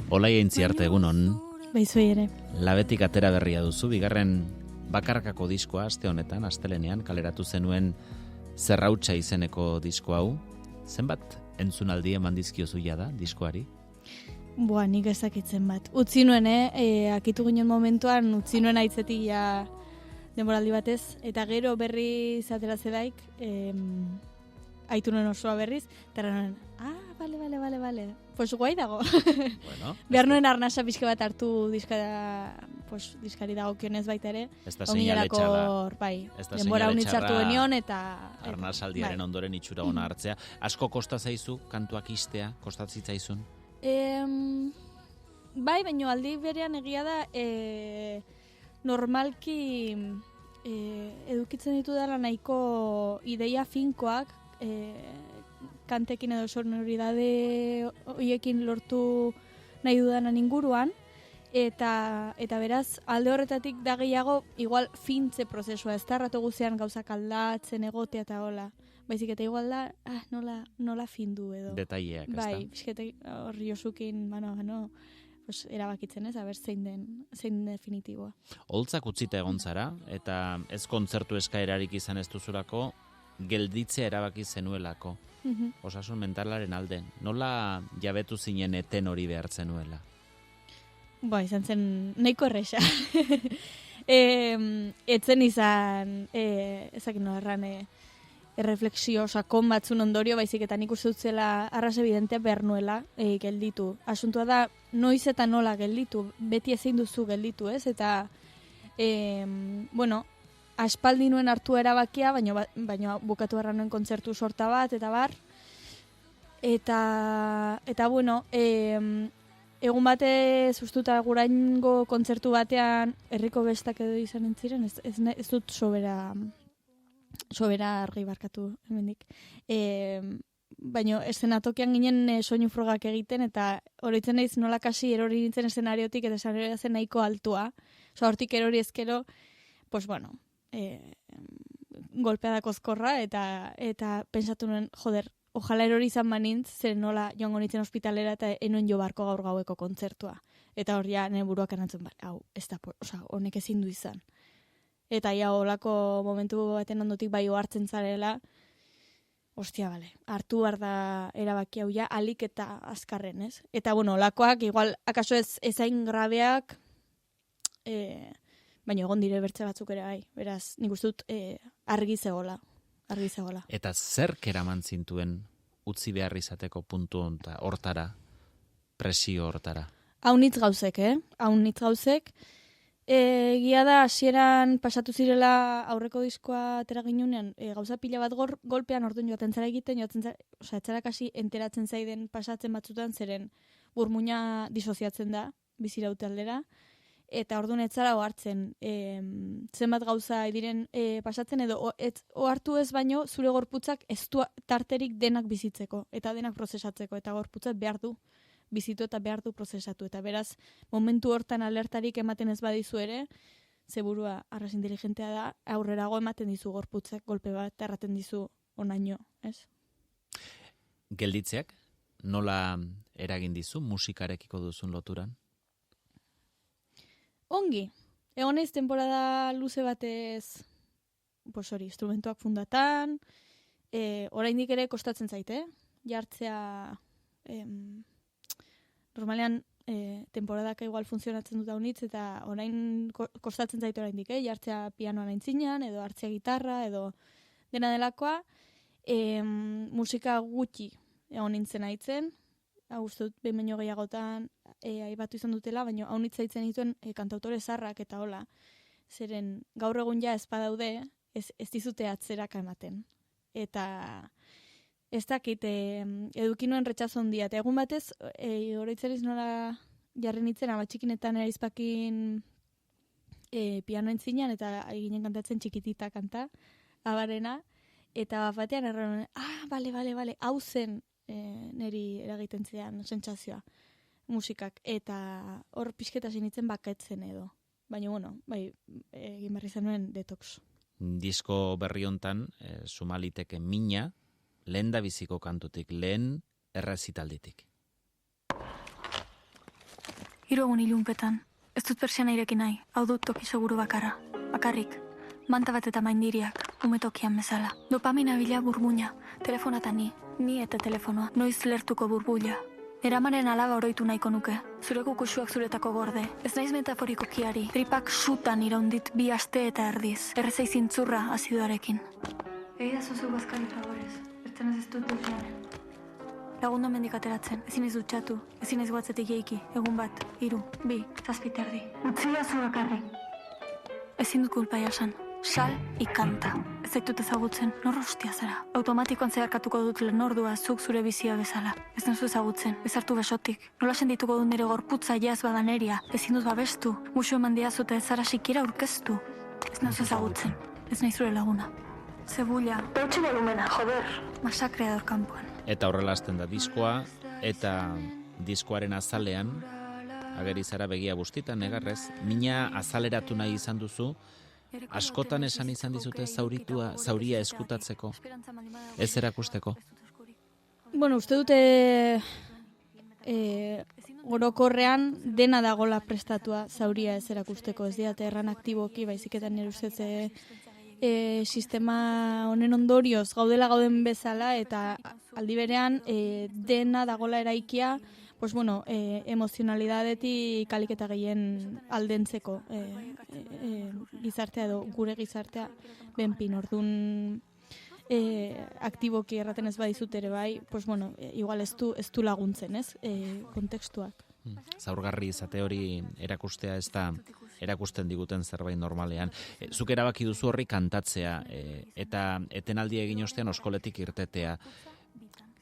Olaia Intziarte, egunon. Baizoi ere. Labetik atera berria duzu, bigarren bakarkako diskoa aste honetan, astelenean, kaleratu zenuen Zerrautsa izeneko disko hau. Zenbat entzunaldi eman dizkiozu da diskoari? Nik ezakitzen bat. Utzi nuen, akitu ginen momentuan, utzi nuen aitzetik ja denboraldi batez, eta gero berri zatera zedaik, aitu nuen osoa berriz, eta nuen, bale. Pues guai dago. Bueno, behar nuen arnasa pixka bat hartu diskari dagokionez baita ere. Ez da seinale txarra. Bai, denbora unitzartu genion eta... Arnasaldiaren ondoren itxura ona hartzea. Asko kosta zaizu, kantuak istea, kostatzitzaizun? Bai, baina aldi berean egia da, normalki edukitzen ditu dela nahiko ideia finkoak, kantekin edo sonoridade horiekin lortu nahi dudanan inguruan, eta beraz, alde horretatik da gehiago, igual fintze prozesua, ez da rato guzean gauzak aldatzen egotea eta hola. Baizik eta igual da, nola findu edo. Detaileak, ez da? Bai, pixkete horri josukin, pues, erabakitzen ez, aber zein definitiboa. Holtzak utzita egon zara, eta ez kontzertu eskaerarik izan ez duzulako, gelditzea erabaki zenuelako. Osasun mentalaren alde. Nola jabetu zinen eten hori behar zenuela? Izan zen nahiko erresa. Etzen izan, ezakin no erran, erreflexio sakon batzun ondorio, baizik eta nik uste dutzela arras evidentea behar nuela gelditu. Asuntua da, noiz eta nola gelditu, beti ezin duzu gelditu, ez? Eta, aspaldi nuen hartu erabakia, baina bukatu barra nuen kontzertu sorta bat, eta bar. Eta egun batez ustuta guraingo kontzertu batean herriko bestak edo izan entziren, ez dut sobera argi barkatu hemendik. Baina eszenatokian ginen soinu frogak egiten, eta oroitzen naiz nola kasi erori nintzen eszenariotik, eta eszenario zen nahiko altua. Hortik erori ezkero, golpea da kozkorra, eta pensatu nuen, ojala erori izan banintz, zer nola joango nintzen ospitalera eta enoen jo barko gaur gaueko kontzertua. Eta hor ja, nire buruak erantzun, honek ezin du izan. Eta ja, holako momentu baten ondotik bai ohartzen zarela, hartu behar da erabaki hau ja, alik eta azkarren, ez? Eta, holakoak, igual, akaso ezain grabeak, baina egon dire bertze batzuk ere bai. Beraz, nik uste dut argi zegoela. Eta zer keraman zintuen utzi behar izateko puntu hortara, presio hortara? Haunitz gauzek. Egia da, hasieran pasatu zirela aurreko diskoa atera ginunean, gauza pila bat golpean orduan joaten zara egiten, etxarak hasi enteratzen zaiden pasatzen batzutan, zeren burmuina disoziatzen da, biziraute aldera, eta orduan etzara ohartzen zenbat gauza diren pasatzen, edo ohartu ez baino zure gorputzak ez du tarterik denak bizitzeko, eta denak prozesatzeko, eta gorputzak behar du bizitu eta behar du prozesatu. Eta beraz, momentu hortan alertarik ematen ez badizu ere, zeburua arras inteligentea da, aurrerago ematen dizu gorputzak golpe bat, erraten dizu onaino, ez? Gelditzeak, nola eragin dizu musikarekiko duzun loturan? Ongi. Egon ez temporada luze batez, instrumentuak fundatan, oraindik ere kostatzen zaite, jartzea, normalean temporadak igual funtzionatzen dut haunitz, eta orain kostatzen zaite oraindik, jartzea pianoan aintzinean, edo hartzea gitarra, edo dena delakoa, musika gutxi egon nintzen aitzen, guztut, behin baino gehiagotan aibatu izan dutela, baina haunitz aitzen dituen kantautore zarrak eta hola. Zeren gaur egun ja ezpadaude, ez dizute atzeraka ematen. Eta ez dakit, edukinuen retxazo handia. Eta egun batez, oroitzeriz nola jarri nintzen, abatxikinetan erizpakin piano entzinean, eta ginen kantatzen Txikitita kanta, abarena, eta batean erran, bale, hau zen niri eragiten zidan sentsazioa musikak, eta hor pixketa zinitzen bakatzen edo. Baina, egin berri zenuen detox. Disko berri hontan, sumaliteke mina, lehen da biziko kantutik, lehen errezitalditik. 3 egun ilunpetan. Ez dut persiana ireki nahi, hau dut toki seguru bakarra. Bakarrik, manta bat eta maindiriak, umetokian bezala. Dopamina bila burbuina, telefonata ni eta telefonoa. Noiz lertuko burbuila. Eramaren alaba oroitu nahiko nuke. Zure kukusuak zuretako gorde. Ez naiz metaforiko kiari. Tripak sutan iraundit 2 aste eta erdiz. Errezei zintzurra azidoarekin. Egia zozu bazkari favorez. Ertzen ez dut dutxean. Lagundu mendik ateratzen, ezin ez dutxatu, ezin ez guatzetik jeiki, egun bat, 3, 2, 7 erdi. Utzia zu bakarrik. Ezin dut kulpa jasan, sal ikanta. Ez zaitut ezagutzen, nor hostia zara. Automatikoan zeharkatuko dut lenordua zuk zure bizia bezala. Ez nazu ezagutzen, ez hartu besotik. Nola sendituko dut nire gorputza jaz badaneria, ezin dut babestu, musu eman diazute ez zara sikira aurkeztu. Ez nazu ezagutzen, ez nahi zure laguna. Zebulla, eutxe volumena, joder. Masakrea dor kanpoan. Eta horrela hasten da diskoa, eta diskoaren azalean, ageri zara begia bustitan, negarrez, mina azaleratu nahi izan duzu, askotan esan izan dizute zauria eskutatzeko, ez erakusteko? Bueno, uste dute orokorrean dena dagola prestatua zauria ez erakusteko, ez diate erran aktiboki, baiziketan nire ustez sistema honen ondorioz gauden bezala eta aldi berean dena dagola eraikia pues bueno, emozionalidadetik kaliketa gehien aldentzeko gizartea edo gure gizartea benpin ordun aktiboki erraten ez badizut ere bai, pues bueno, igual ez du laguntzen, ez? Kontekstuak. Zaurgarri izate hori erakustea ez da erakusten diguten zerbait normalean. Zuk erabaki duzu horri kantatzea eta etenaldi egin ostean oskoletik irtetea.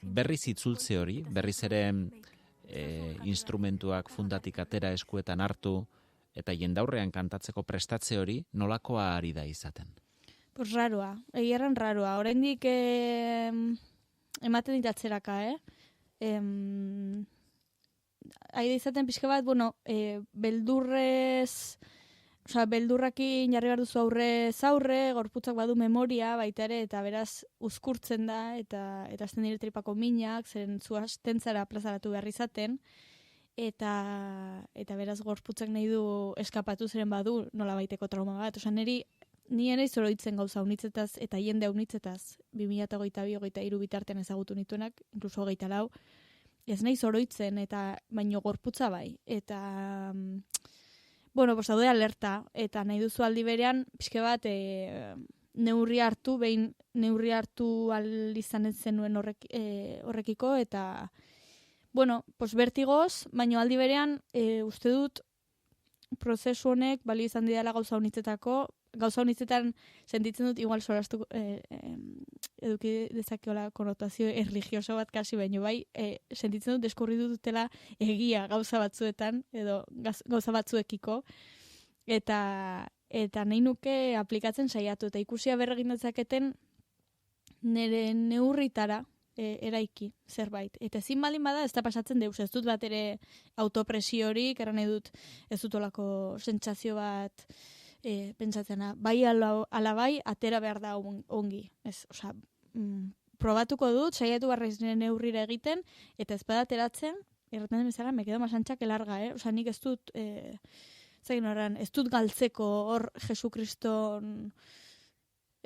Berriz itzultze hori, berriz ere instrumentuak fundatik atera eskuetan hartu eta jendaurrean kantatzeko prestatze hori nolakoa ari da izaten? Pues raroa, egierran raroa. Oraindik ematen dit atzeraka, Aida izaten pixka bat, bueno, beldurrakin jarri behar duzu aurre, gorputzak badu memoria, baita ere, eta beraz uzkurtzen da, eta azten dire tripako minak, zeren zu astentzara plazaratu behar izaten, eta beraz gorputzak nahi du eskapatu zeren badu nola baiteko trauma bat. Osa, ni ere zoroitzen gauza unitzetaz, eta jende unitzetaz, 2022-2023 bitartean ezagutu nituenak, inkluso 24, ez nahi zoroitzen, eta baino gorputza bai. Eta, bueno, pues daude alerta, eta nahi duzu aldi berean, pixke bat, neurri hartu izan zenuen horrekiko, eta, bueno, pues bertigoz, baino aldi berean, uste dut, prozesu honek balio izan didala gauza honitzetan sentitzen dut igual solastu eduki dezakeola konotazio erlijioso bat kasi, baino bai sentitzen dut deskurritu dutela egia gauza batzuetan edo gauza batzuekiko eta nahi nuke aplikatzen saiatu eta ikusia berregin dezaketen nire neurritara eraiki zerbait. Eta ezin baldin bada ez da pasatzen deus, ez dut bat ere autopresiorik, eran nahi dut ez dut olako sentsazio bat pentsatzena, bai ala bai, atera behar da ongi. Ez, osea, probatuko dut, saiatu barraiz nire neurrira egiten, eta ez bada ateratzen, erraten den bezala, me quedo más ancha que larga, Osea, nik ez dut, ez dut galtzeko hor Jesukriston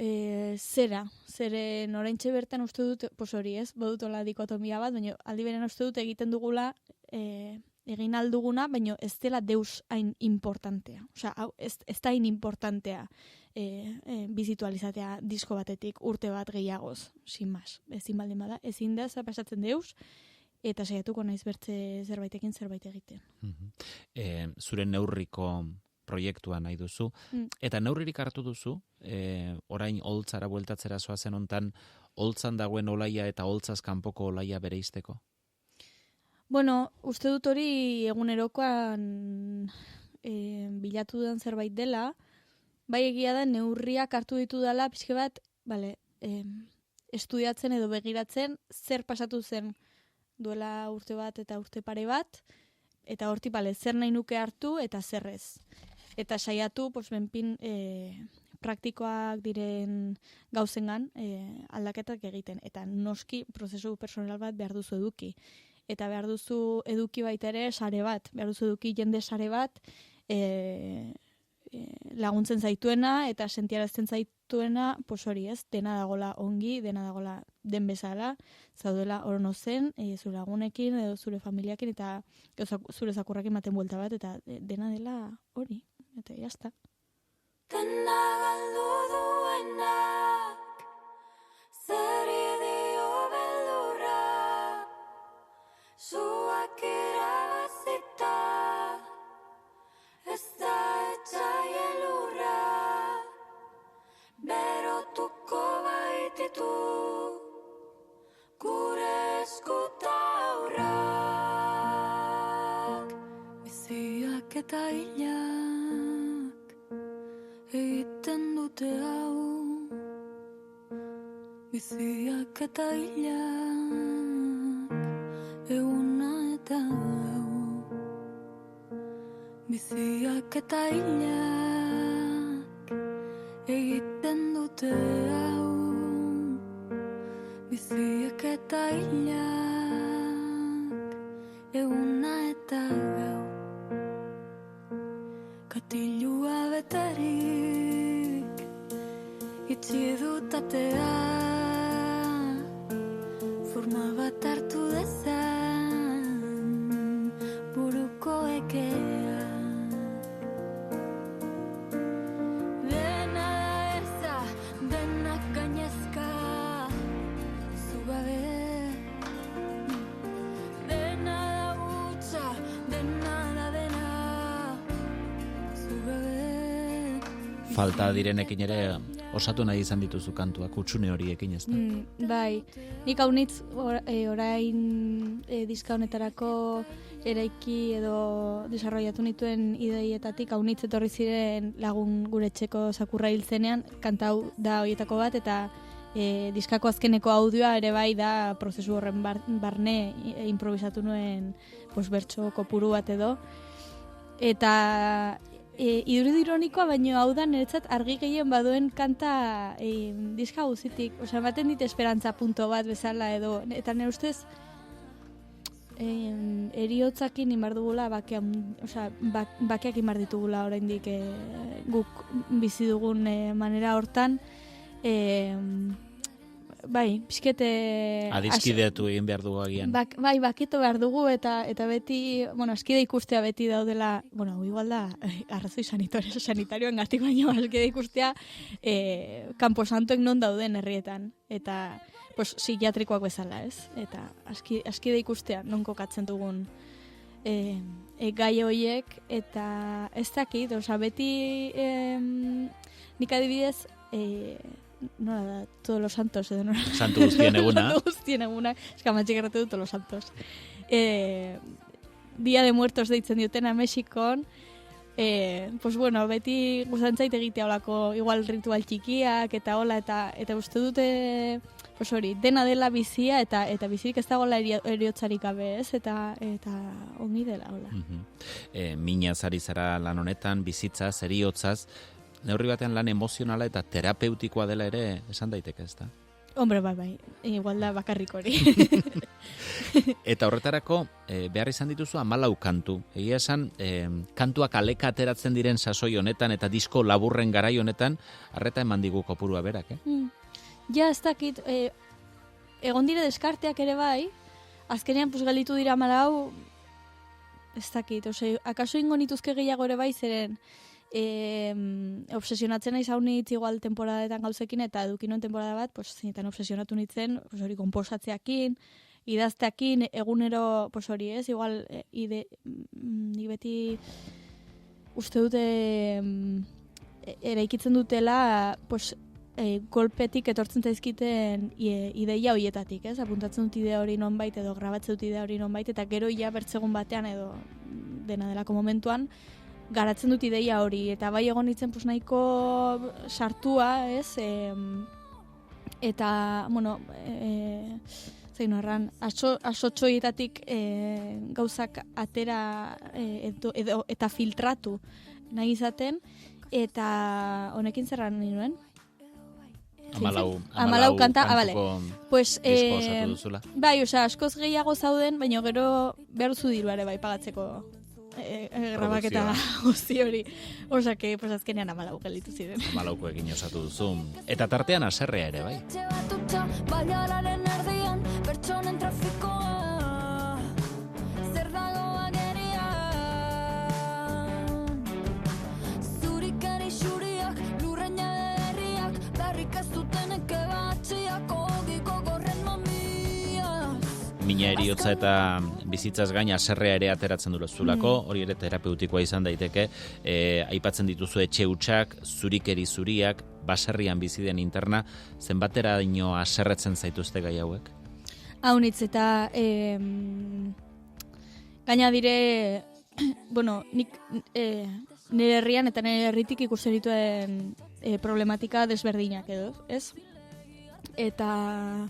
zeren oraintxe bertan uste dut, pos hori ez, badutola dikotomia bat, baina aldi beren uste dut egiten dugula egin alduguna, baina ez dela deus hain importantea. Osea, ez da hain importantea bizitualizatea disko batetik urte bat gehiagoz, sin mas. Ezin baldin bada, ezin da pasatzen deus, eta saiatuko naiz bertze zerbaitekin zerbait egiten. Zure neurriko proiektua nahi duzu, eta neurririk hartu duzu, orain holtzara bueltatzera zoazen hontan, holtzan dagoen olaia eta holtzaz kanpoko olaia bereizteko? Bueno, uste dut hori egunerokoan bilatu den zerbait dela, bai egia da neurriak hartu ditu dela, pixke bat, estudiatzen edo begiratzen, zer pasatu zen duela urte bat eta urte pare bat, eta horti zer nahi nuke hartu eta zerrez. Eta saiatu, benpin, praktikoak diren gauzengan aldaketak egiten. Eta noski prozesu personal bat behar duzu eduki. eta behar duzu eduki baita ere sare bat, behar duzu eduki jende sare bat, laguntzen zaituena eta sentiarazten zaituena, pues hori ez, dena dagola ongi, dena dagola den bezala, zaudela orono zen, zure lagunekin edo zure familiakin eta zure zakurrakin maten buelta bat, eta dena dela hori, eta jazta. Dena galdu duenak, zer idio beldurra, zuak irabazita, ez da etxai elurra, berotuko baititu, gure eskutaurrak, biziak eta hilak, egiten dute hau, biziak eta hilak, eguna eta hau, biziak eta hilak, egiten dute hau, biziak eta hilak, eguna eta hau. Katilua betarik, itxi dut atea, forma bat hartu dezan, buruko ekea. Dena da eza, denak gainezka, zugabe. Dena da hutsa, dena da dena, Falta direnekin ere osatu nahi izan dituzu kantuak, kutsune horiekin ez da? Bai, nik haunitz orain diska honetarako eraiki edo desarrollatu nituen ideietatik haunitz etorri ziren lagun gure etxeko zakurra hiltzenean, kanta hau da horietako bat, eta diskako azkeneko audioa ere bai da prozesu horren barne improvisatu nuen bertso kopuru bat edo, eta idurri ironikoa, baino hau da niretzat argi gehien baduen kanta diska guzitik. Osea, ematen dit esperantza punto bat bezala edo, eta nire ustez eriotzakin inbar dugula bakeak inbar ditugula oraindik guk bizi dugun manera hortan. Bai, pixkete... Adiskidetu egin behar dugu agian. Bai, baketo behar dugu eta beti, askide ikustea beti daudela, igual da, arrazoi sanitarioen gatik baino, askide ikustea kanposantoek non dauden herrietan. Eta, psikiatrikoak bezala, ez? Eta askide ikustea non kokatzen dugun gai horiek, eta ez dakit, beti nik adibidez... nola da, todos los santos edo nola. Santu guztien eguna. Santu guztien eguna, eskamatxik erratu du todos los santos. Dia de Muertos deitzen diotena Mexikon, beti gustantzait egitea olako igual ritual txikiak eta hola, eta uste dute hori, dena dela bizia eta bizirik ez dagoela eriotzarik gabe, ez? Eta ongi dela, hola. Minaz ari zara lan honetan, bizitzaz, eriotzaz, neurri batean lan emozionala eta terapeutikoa dela ere esan daiteke, ez da? Hombre, bai, igual da bakarrik hori. Eta horretarako, behar izan dituzu 14 kantu. Egia esan, kantuak aleka ateratzen diren sasoi honetan eta disko laburren garai honetan, arreta eman digu kopurua berak, Ja, ez dakit, egon dire deskarteak ere bai, azkenean galditu dira 14, ez dakit, akaso ingo nituzke gehiago ere bai, zeren obsesionatzen nahi zaunitz igual temporadetan gauzekin, eta edukinuen temporada bat, zinetan obsesionatu nitzen, hori komposatzeakin, idazteakin, egunero, hori ez, igual, ni beti uste dute eraikitzen dutela, golpetik etortzen zaizkiten ideia horietatik, ez? Apuntatzen dut idea hori nonbait, edo grabatzen dut idea hori nonbait, eta gero bertzegun batean, edo dena delako momentuan, garatzen dut ideia hori, eta bai egon nintzen nahiko sartua, ez? Eta, zein horran, asotxoietatik gauzak atera eta filtratu nahi izaten, eta honekin zerran nuen? 14 kanta, bale. Pues, disko osatu duzula. Bai, osea, askoz gehiago zauden, baina gero behar duzu diru ere bai pagatzeko grabaketa guzti hori. Osa, que, pues, azkenean 14 gelditu ziren. 14 egin osatu duzu. Eta tartean haserrea ere, bai. Baialaren erdian, pertsonen trafikoa, zer dago agerian. Zurikari xuriak, lurreina herriak, berrik ez dutenek ebatxiak, ogiko gorren mamiaz. Mina eriotza eta bizitzaz gain haserrea ere ateratzen duzulako, hori ere terapeutikoa izan daiteke, aipatzen dituzu etxe hutsak, zurikeri zuriak, baserrian bizi den interna, zenbatera dino haserretzen zaituzte gai hauek? Haunitz eta gaina dire, bueno, nik nire herrian eta nire herritik ikusten dituen problematika desberdinak edo, ez? Eta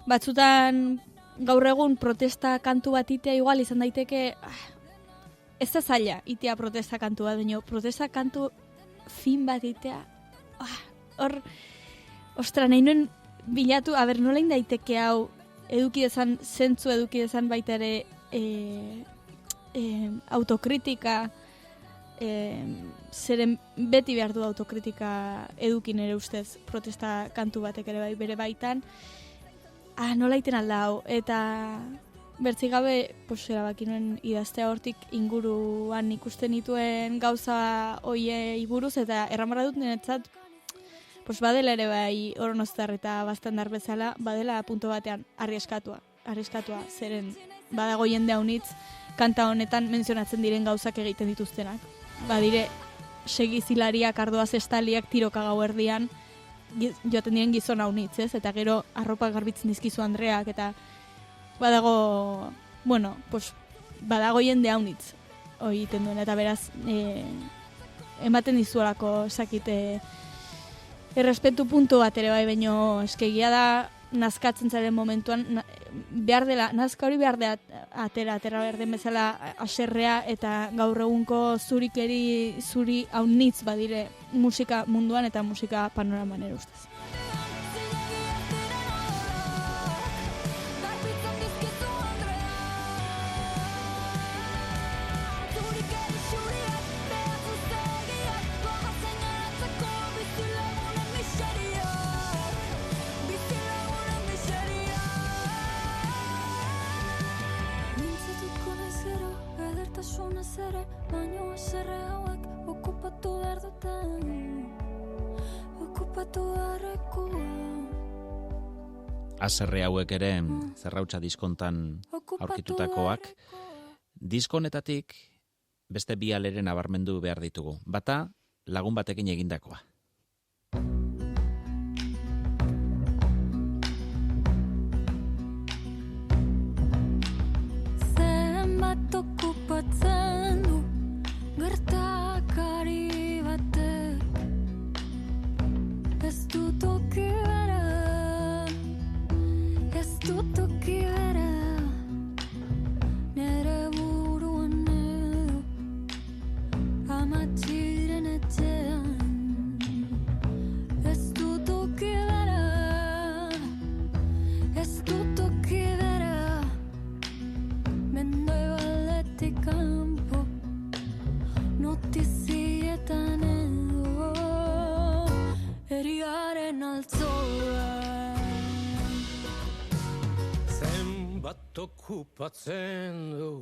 batzutan gaur egun protesta kantu bat itea igual izan daiteke, ez da zaila itea protesta kantu bat, baina protesta kantu fin bat itea, hor, ostra, nahi nuen bilatu, nola daiteke hau eduki dezan, zentzu eduki dezan baita ere autokritika, zeren beti behar du autokritika edukin ere ustez protesta kantu batek ere bai bere baitan, nola iten alda hau, eta bertzik gabe, pues, erabaki nuen idaztea hortik inguruan ikusten dituen gauza hoiei buruz, eta erramarra dut niretzat, pues, badela ere bai Oronoztar eta Bastandar bezala, badela punto batean arrieskatua, zeren badago jende haunitz kanta honetan menzionatzen diren gauzak egiten dituztenak. Badire, segizilariak, ardoaz estaliak, tiroka gauerdian, joaten diren gizon haunitz, ez? Eta gero arropak garbitzen dizkizu Andreak, eta badago, bueno, pues, badago jende haunitz hori egiten duen, eta beraz, ematen dizuelako sakite errespetu puntu bat ere bai, baino eskegia da nazkatzen zaren momentuan behar dela, nazka hori behar dela atera behar den bezala haserrea eta gaur egunko zuri haunitz badire musika munduan eta musika panoraman ere ustez. Haserre hauek ere Zerrautza diskontan aurkitutakoak. Diskonetatik beste bi alere nabarmendu behar ditugu. Bata lagun batekin egindakoa. Zenbat okupatzen du gertakari batek, ez du toki bera, nere buruan edo amatxiren etxean, ez du toki bera, Mendebaletik kanpo notizietan edo eriaren altzoa. Zenbat okupatzen du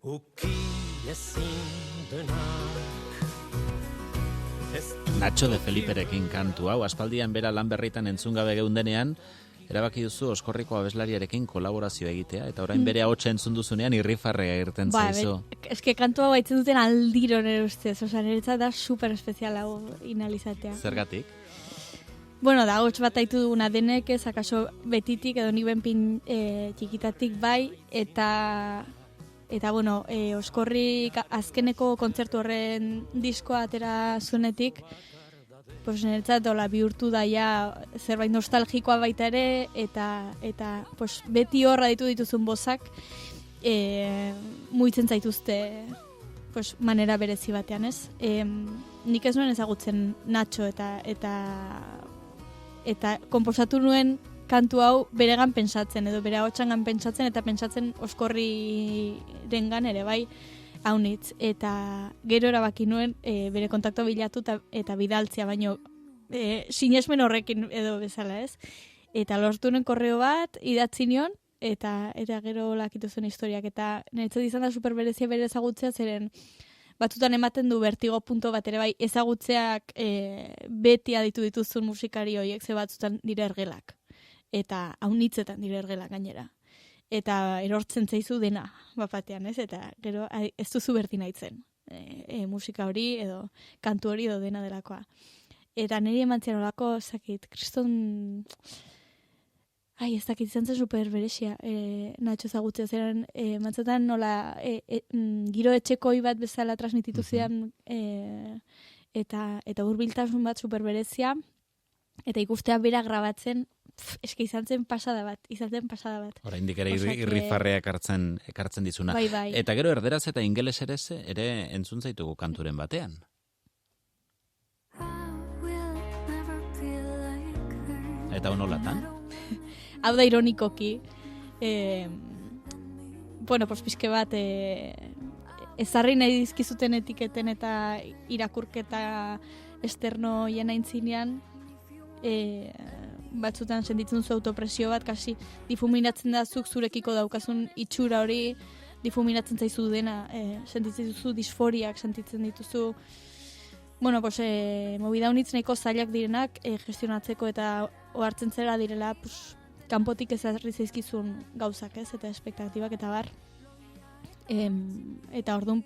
uki ezin denak. Nacho de Feliperekin kantu hau, aspaldian bera lan berritan entzun gabe geundenean, erabaki duzu Oskorriko abeslariarekin kolaborazioa egitea, eta orain bere ahotsa entzun duzunean irrifarrea irten zaizu. Eske kantu hau baitzen duten aldiro nire ustez, niretzat da super espezial hau inalizatea. Zergatik? Bueno, da, hots bat aitu duguna denek, ez, akaso betitik edo nik benpin txikitatik bai, eta bueno, Oskorrik azkeneko kontzertu horren diskoa atera zuenetik, pues niretzat dola bihurtu daia zerbait nostalgikoa baita ere, eta pues beti horra dituzun bozak mugitzen zaituzte pues manera berezi batean, ez? Nik ez nuen ezagutzen Nacho eta eta konposatu nuen kantu hau beregan pentsatzen, edo bere ahotsangan pentsatzen, eta pentsatzen Oskorrirengan ere bai haunitz. Eta gero erabaki nuen bere kontaktua bilatu eta bidaltzea, baino sinesmen horrekin edo bezala, ez? Eta lortu nuen korreo bat, idatzi nion, eta gero lakitu zuen historiak. Eta niretzat izan da superberezia bere ezagutzea, zeren batzutan ematen du vertigo punto bat ere bai, ezagutzeak beti aditu dituzun musikari horiek, ze batzutan dire ergelak. Eta haunitzetan dire ergelak gainera. Eta erortzen zaizu dena, bapatean, ez? Eta gero ez duzu berti nahitzen. Musika hori, edo kantu hori, edo dena delakoa. Eta niri emantzian olako, kriston... ez dakit, izan zen super berexia, Nacho ezagutzea zeran, mantzaten nola giro etxekoi bat bezala transmititu zidan, eta hurbiltasun bat super berezia, eta ikustea bera grabatzen, eske izan zen pasada bat. Oraindik ere irrifarreak ekartzen dizuna. Bai. Eta gero erderaz eta ingeles ere entzun zaitugu kanturen batean. Eta honolatan? Hau da ironikoki, pizke bat, ezarri nahi dizkizuten etiketen eta irakurketa esterno jena intzinean, batzutan sentitzen zu autopresio bat, kasi difuminatzen da zuk zurekiko daukazun itxura hori, difuminatzen zaizu dena, sentitzen dituzu disforiak, sentitzen dituzu, movida honitz nahiko zailak direnak gestionatzeko eta ohartzen zera direla, kanpotik ezarri zaizkizun gauzak, ez, eta espektatibak eta bar. Eta orduan,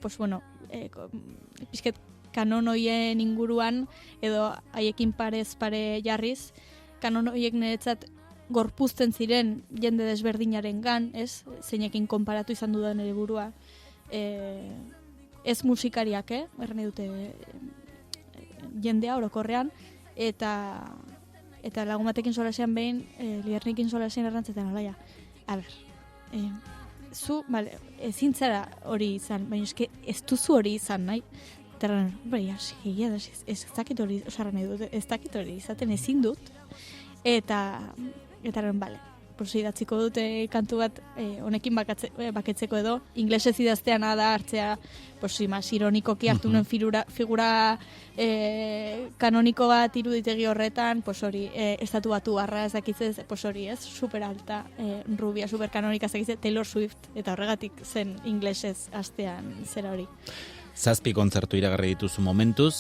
pizket kanon hoien inguruan, edo haiekin parez pare jarriz, kanon hoiek niretzat gorpuzten ziren jende desberdinaren gan, ez, zeinekin konparatu izan dudan ere burua, ez musikariak, erren dute jendea orokorrean, eta lagun batekin solasean behin, Liernikin solasean errantzetan, alaia, zu, ezin zara hori izan, baina eske ez duzu hori izan, nahi? Eta ez dakit hori, ez dakit hori izaten ezin dut, eta idatziko dute kantu bat honekin baketzeko edo, inglesez idaztean da hartzea, más ironikoki hartu nuen figura kanoniko bat iruditegi horretan, hori, estatu batu barra ezakitzez, hori ez, super alta, rubia, super kanonika ezakitzez, Taylor Swift, eta horregatik zen inglesez hastean zera hori. 7 kontzertu iragarri dituzu momentuz,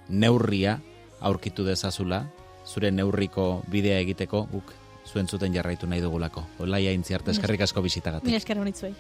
neurria aurkitu dezazula, zure neurriko bidea egiteko, guk zuen zuten jarraitu nahi dugulako. Olaia Intziarte, eskerrik asko bisitagatik. Mila esker honitzuei.